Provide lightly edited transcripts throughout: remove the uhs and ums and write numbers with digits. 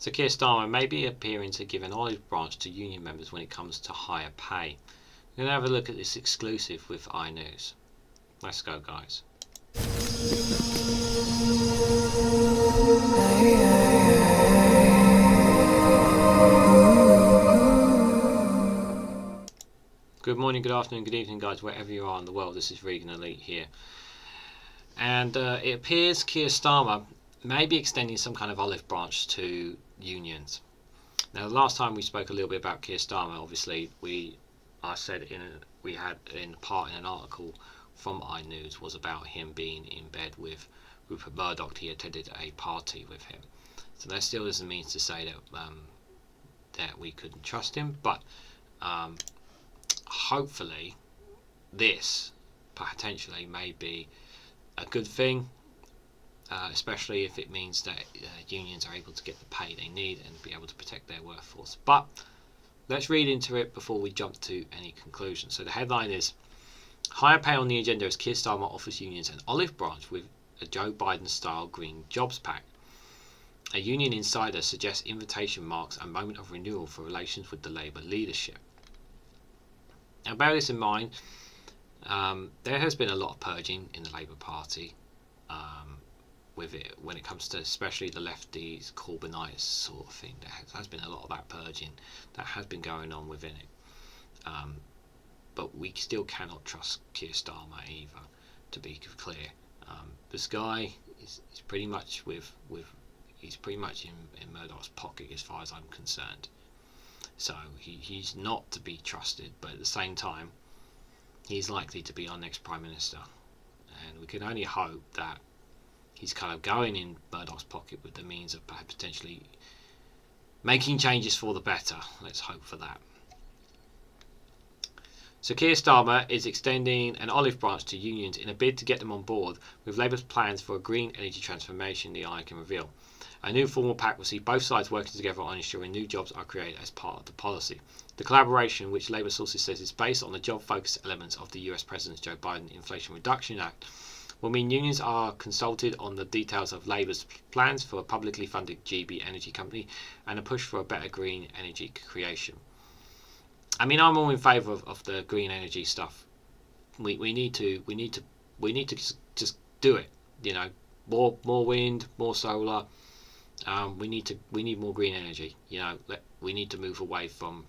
So Keir Starmer may be appearing to give an olive branch to union members when it comes to higher pay. We're going to have a look at this exclusive with iNews. Let's go, guys. Good morning, good afternoon, good evening, guys, wherever you are in the world. This is REGANELITE here. And it appears Keir Starmer may be extending some kind of olive branch to unions. Now, the last time we spoke a little bit about Keir Starmer, obviously, we had in part in an article from iNews was about him being in bed with Rupert Murdoch. He attended a party with him. So that still doesn't mean to say that we couldn't trust him, but hopefully this potentially may be a good thing, especially if it means that unions are able to get the pay they need and be able to protect their workforce. But let's read into it before we jump to any conclusions. So the headline is, higher pay on the agenda as Keir Starmer offers unions an olive branch with a Joe Biden-style green jobs pact. A union insider suggests invitation marks a moment of renewal for relations with the Labour leadership. Now, bear this in mind, there has been a lot of purging in the Labour Party with it when it comes to especially the lefties, Corbynites sort of thing. There has been a lot of that purging that has been going on within it. But we still cannot trust Keir Starmer either, to be clear. This guy is pretty much he's pretty much in Murdoch's pocket as far as I'm concerned. So he's not to be trusted, but at the same time, he's likely to be our next Prime Minister. And we can only hope that he's kind of going in Murdoch's pocket with the means of potentially making changes for the better. Let's hope for that. So Keir Starmer is extending an olive branch to unions in a bid to get them on board with Labour's plans for a green energy transformation, the eye can reveal. A new formal pact will see both sides working together on ensuring new jobs are created as part of the policy. The collaboration, which Labour sources says is based on the job-focused elements of the US President Joe Biden Inflation Reduction Act, will mean unions are consulted on the details of Labour's plans for a publicly funded GB energy company and a push for a better green energy creation. I mean, I'm all in favour of the green energy stuff. We need to just do it. You know, more wind, more solar. We need more green energy. You know, we need to move away from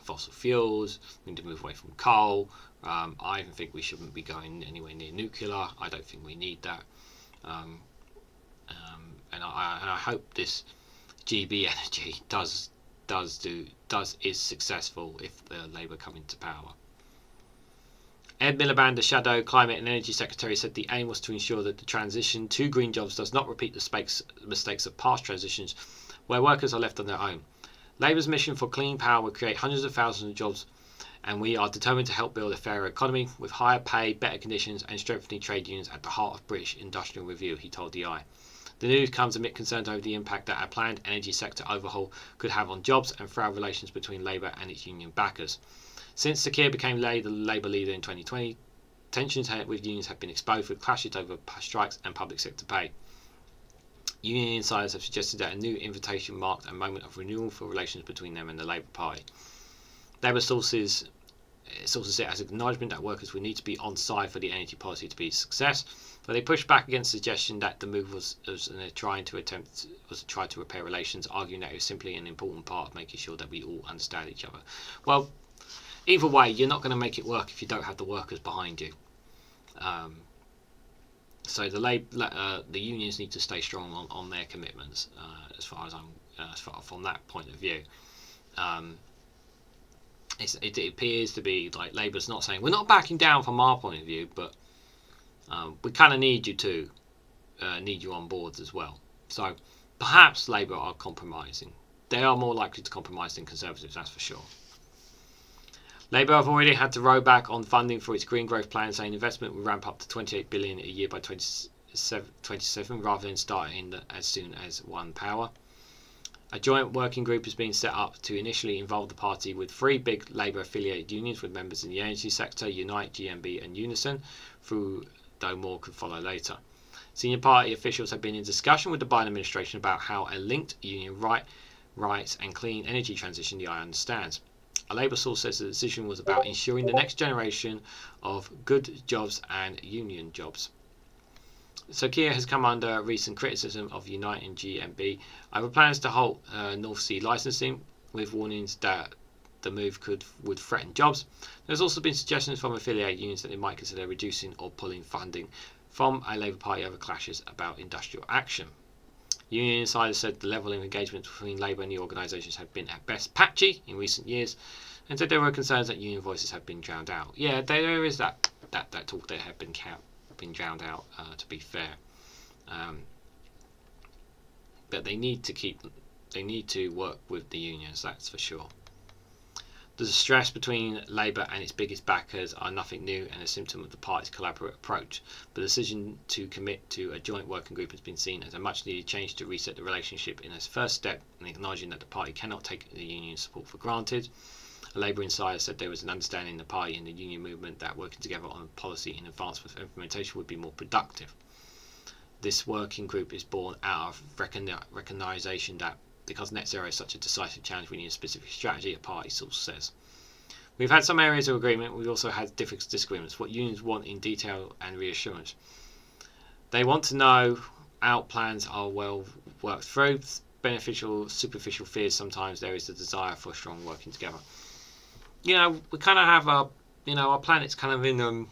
fossil fuels. We need to move away from coal. I even think we shouldn't be going anywhere near nuclear. I don't think we need that. And I hope this GB energy is successful if the Labour come into power. Ed Miliband, the Shadow Climate and Energy Secretary, said the aim was to ensure that the transition to green jobs does not repeat the mistakes of past transitions where workers are left on their own. Labour's mission for clean power will create hundreds of thousands of jobs, and we are determined to help build a fairer economy with higher pay, better conditions and strengthening trade unions at the heart of British industrial review, he told the Eye. The news comes amid concerns over the impact that a planned energy sector overhaul could have on jobs and frail relations between Labour and its union backers. Since Keir became the Labour leader in 2020, tensions with unions have been exposed with clashes over strikes and public sector pay. Union insiders have suggested that a new invitation marked a moment of renewal for relations between them and the Labour Party. Labour sources it as an acknowledgement that workers will need to be on side for the energy policy to be a success, but they pushed back against the suggestion that the move was trying to try to repair relations, arguing that it was simply an important part of making sure that we all understand each other. Well, either way, you're not going to make it work if you don't have the workers behind you. So the unions need to stay strong on their commitments, as far from that point of view. It appears to be like Labour's not saying we're not backing down from our point of view, but we kind of need you on board as well. So perhaps Labour are compromising. They are more likely to compromise than Conservatives, that's for sure. Labour have already had to row back on funding for its green growth plan, saying investment will ramp up to $28 billion a year by 2027 rather than starting as soon as One Power. A joint working group is being set up to initially involve the party with three big Labour-affiliated unions with members in the energy sector, Unite, GMB and Unison, though more could follow later. Senior party officials have been in discussion with the Biden administration about how a linked union rights and clean energy transition the eye understands. A Labour source says the decision was about ensuring the next generation of good jobs and union jobs. So Keir has come under recent criticism of uniting GMB over plans to halt North Sea licensing, with warnings that the move would threaten jobs. There's also been suggestions from affiliated unions that they might consider reducing or pulling funding from a Labour Party over clashes about industrial action. Union insiders said the level of engagement between Labour and the organisations had been at best patchy in recent years, and said there were concerns that union voices have been drowned out. Yeah, there is that talk that had been drowned out, to be fair. But they need to work with the unions, that's for sure. The stress between Labour and its biggest backers are nothing new and a symptom of the party's collaborative approach. The decision to commit to a joint working group has been seen as a much needed change to reset the relationship in its first step, and acknowledging that the party cannot take the union support for granted. A Labour insider said there was an understanding in the party and the union movement that working together on policy in advance of implementation would be more productive. This working group is born out of recognition that because net zero is such a decisive challenge, we need a specific strategy, a party source says. We've had some areas of agreement, we've also had disagreements. What unions want in detail and reassurance. They want to know our plans are well worked through. Superficial fears, sometimes there is a desire for strong working together. We kind of have our planet's kind of in, don't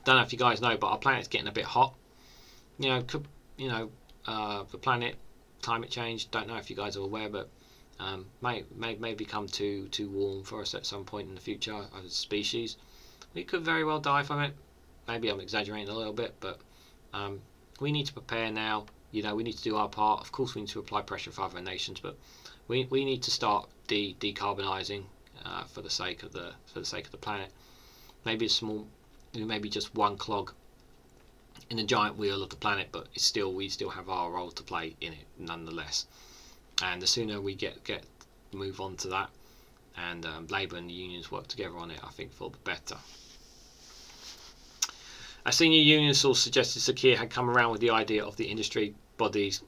know if you guys know, but our planet's getting a bit hot. The planet, climate change, don't know if you guys are aware, but may become too warm for us at some point in the future as a species. We could very well die from it. Maybe I'm exaggerating a little bit, but we need to prepare now. We need to do our part. Of course, we need to apply pressure for other nations, but we need to start decarbonising for the sake of the planet. Maybe maybe just one clog in the giant wheel of the planet, but we still have our role to play in it nonetheless. And the sooner we move on to that, and Labour and the unions work together on it, I think for the better. A senior union source suggested Sir Keir had come around with the idea of the industry bodies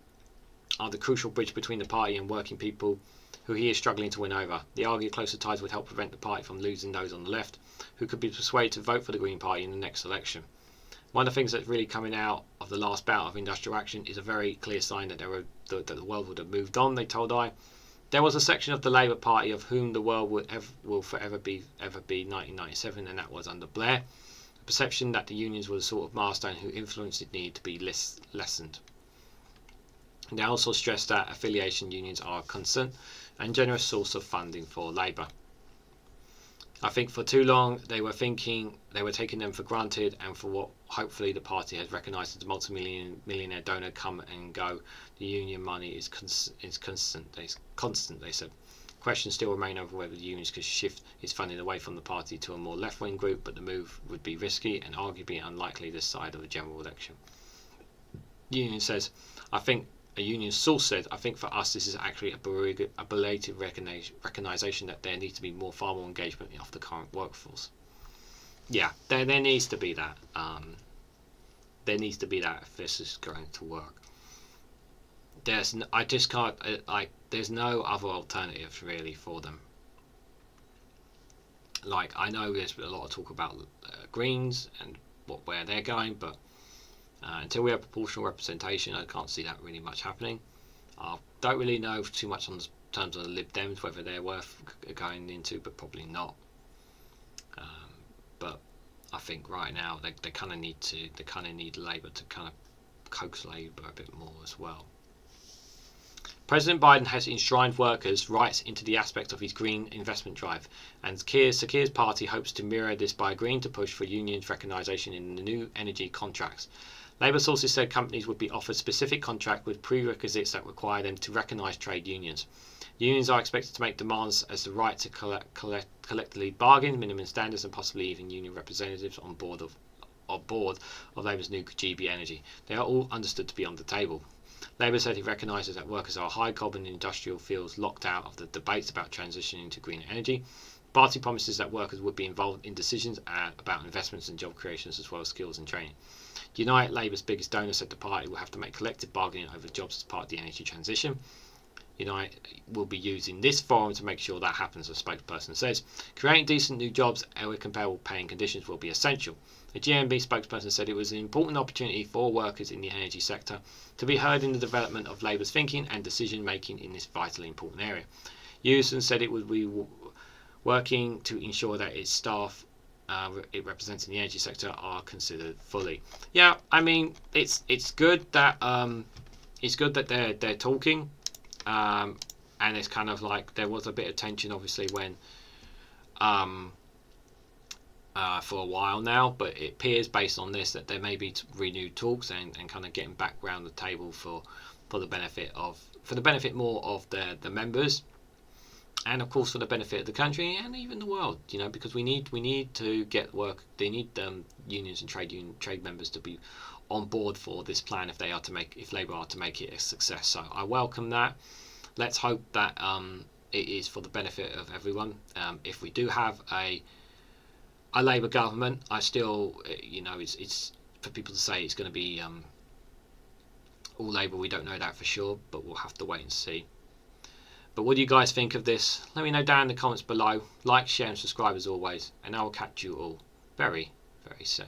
are the crucial bridge between the party and working people who he is struggling to win over. They argue closer ties would help prevent the party from losing those on the left, who could be persuaded to vote for the Green Party in the next election. One of the things that's really coming out of the last bout of industrial action is a very clear sign that the world would have moved on, they told I. There was a section of the Labour Party of whom the world will forever be 1997, and that was under Blair. The perception that the unions were the sort of milestone who influence it needed to be lessened. And they also stressed that affiliation unions are a constant and generous source of funding for Labour. I think for too long they were taking them for granted, and for what hopefully the party has recognised as a multi-millionaire donor come and go, the union money is constant. They said. Questions still remain over whether the unions could shift its funding away from the party to a more left-wing group, but the move would be risky and arguably unlikely this side of the general election. The union says, a union source said, I think for us this is actually a belated recognition that there needs to be more farmer engagement of the current workforce. Yeah, there needs to be that. There needs to be that if this is going to work. There's no other alternatives really for them. I know there's a lot of talk about Greens and where they're going, but until we have proportional representation, I can't see that really much happening. I don't really know too much on terms of the Lib Dems, whether they're worth going into, but probably not. But I think right now they kind of need Labour to kind of coax Labour a bit more as well. President Biden has enshrined workers' rights into the aspect of his green investment drive, and Sir Keir's party hopes to mirror this by agreeing to push for unions' recognition in the new energy contracts. Labour sources said companies would be offered specific contracts with prerequisites that require them to recognise trade unions. Unions are expected to make demands as the right to collectively bargain, minimum standards, and possibly even union representatives on board of Labour's new GB Energy. They are all understood to be on the table. Labour said it recognises that workers are high carbon industrial fields locked out of the debates about transitioning to greener energy. Party promises that workers would be involved in decisions about investments and job creations as well as skills and training. Unite, Labour's biggest donor, said the party will have to make collective bargaining over jobs as part of the energy transition. Unite will be using this forum to make sure that happens, a spokesperson says. Creating decent new jobs with comparable paying conditions will be essential. The GMB spokesperson said it was an important opportunity for workers in the energy sector to be heard in the development of Labour's thinking and decision making in this vitally important area. Unison said it would be working to ensure that its staff it representing the energy sector are considered fully. Yeah, I mean it's good that they're talking, and it's kind of like there was a bit of tension obviously when for a while now, but it appears based on this that there may be renewed talks and kind of getting back around the table for the benefit more of the members, and of course for the benefit of the country and even the world, because we need to get work. They need unions and trade members to be on board for this plan if Labour are to make it a success. So I welcome that. Let's hope that it is for the benefit of everyone. If we do have a Labour government, I still, it's for people to say it's going to be all Labour. We don't know that for sure, but we'll have to wait and see. But what do you guys think of this? Let me know down in the comments below. Like, share and subscribe as always, and I will catch you all very, very soon.